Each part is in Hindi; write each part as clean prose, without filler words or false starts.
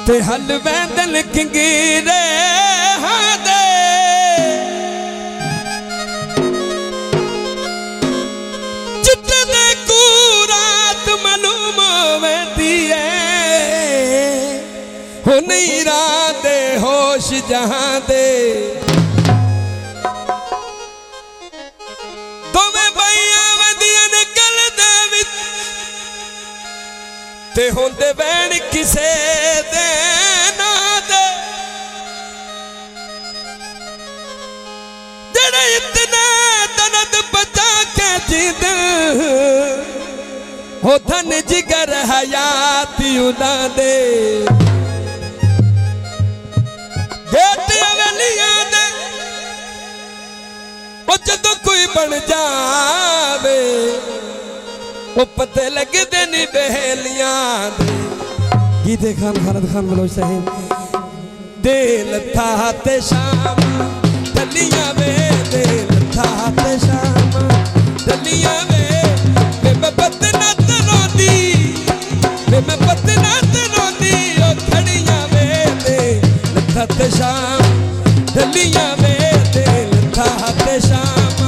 ते हल वैदल किंगीरे हादे जिते दे कूरात मालूम वेंदी है हो नहीं रादे होश जहां दे दोवें भाइयां वदियां ने गल दे विच ते होंदे वैण किसे दे ना दे जेड़े इतने दर्द बचा के जिंद हो धन जिगर हयात उदा दे गेट अवेलियां दे ओ जदों कोई बन जावे वो पते लगदे नहीं बहेलियां दे गीते खान खानत खान बलोच साहिब दिल था ते शाम दलियां वे दिल था ते शाम दलियां वे मैं पतना तरोंदी मैं पतना तरोंदी ओ खड़ियां वे दिल था ते शाम दलियां वे दिल था ते शाम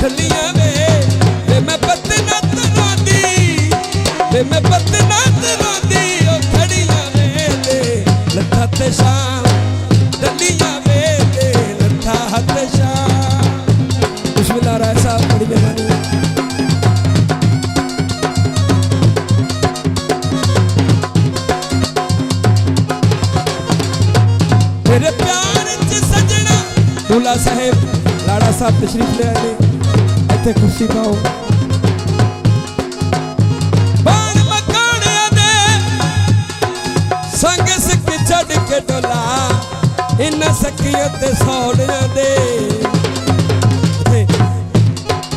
दलियां वे मैं पतना मैं पतना तरोंदी ओ खड़ियां वेले लथा ते शाम दलियां वेले लथा ते शाम बिस्मिल्लाह राय साहब बड़ी मेहरबानी तेरे प्यार च सजना दूल्हा साहब लाड़ा साहब तशरीफ ले आए इत्थे कुर्सी पाओ संग सिख छड़ के डोला इन सखियों ते सौड़ियां दे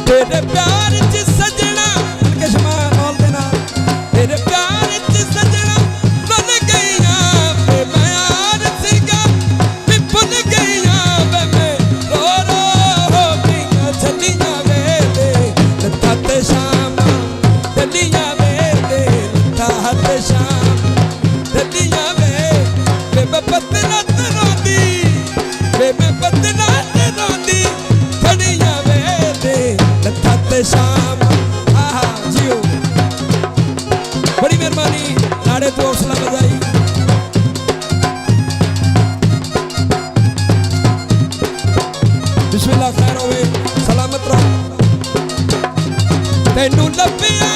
तेरे प्यार च सजना उनके शमाल बोल देना तेरे प्यार च सजना भुल गईयां वे मैं यार सिगा भी भुल गईयां वे मैं रो हो गईयां चलियां वे दे लथा ते शाम चलियां वे दे लथा ते शाम दलियां वे मैं पतना तरोंदी मैं पतना तरोंदी खड़ियां वे दे लथा ते शाम आहा जियो बड़ी मेहरबानी लाड़े तो हौसला बजाई बिस्मिल्लाह खैर होवे सलामत रहो तैनू लभिया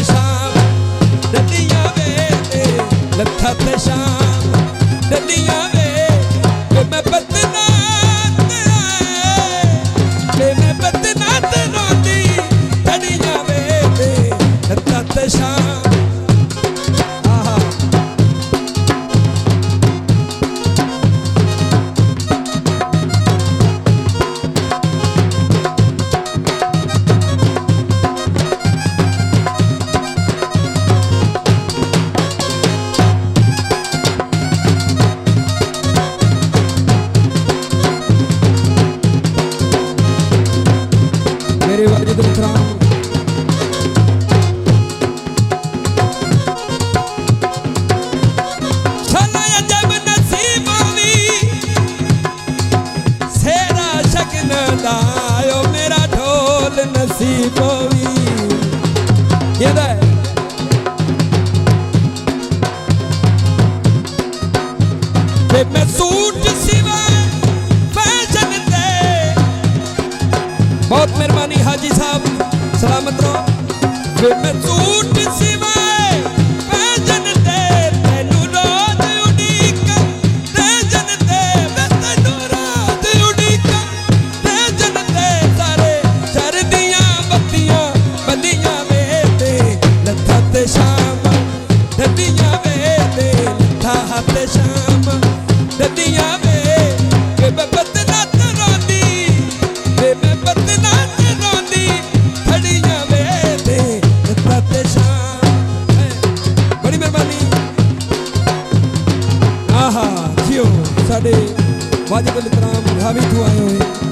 शाम दलियां वे वाजिब इतराम रावी तो आए हुए